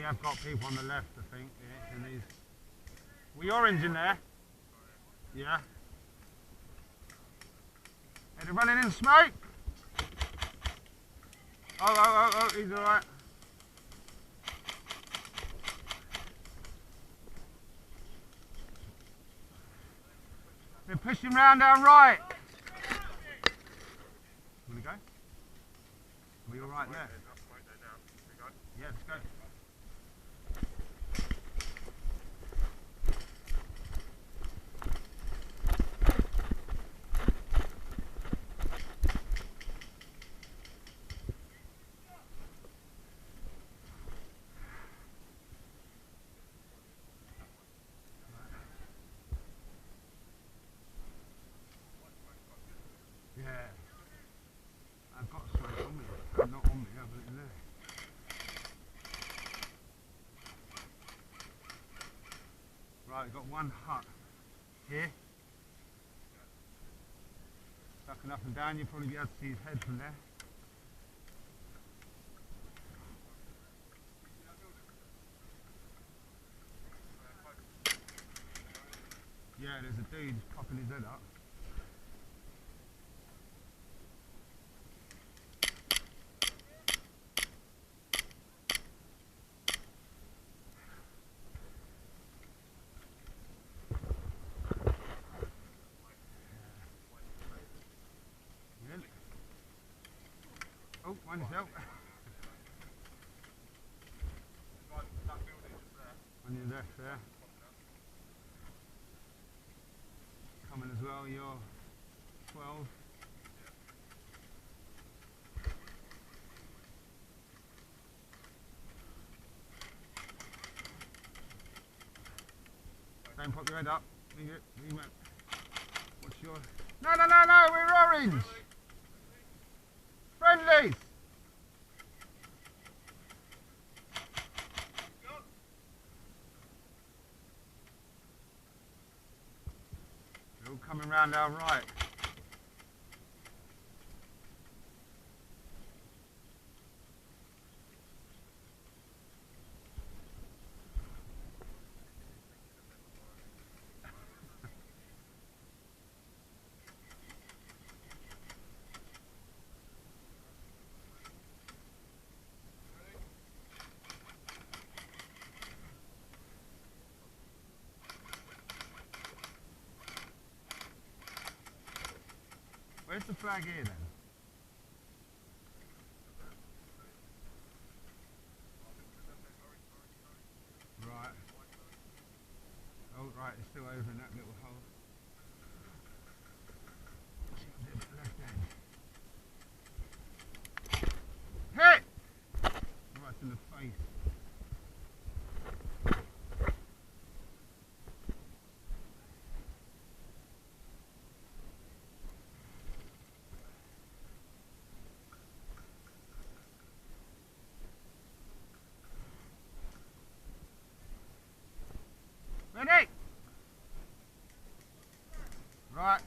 have got people on the left, I think, yeah, in these. We orange in there? Yeah. Hey, they're running in smoke! Oh, he's alright. They're pushing round down right. Want to go? Are we alright there? Yeah, let's go. Yeah. I've got smoke on me. Not on me, I've got it in there. Right, we've got one hut here. Ducking up and down, you'll probably be able to see his head from there. Yeah, there's a dude popping his head up. Really? Oh, mind yourself. On your left there. Coming as well, you're 12. Don't pop your head up. What's your... No, we're orange! Friendlies! They're all coming round our right. Where's the flag here then? Right. Oh, right, it's still over in that little hole. Left end. Hit! Right in the face. Ready? Right.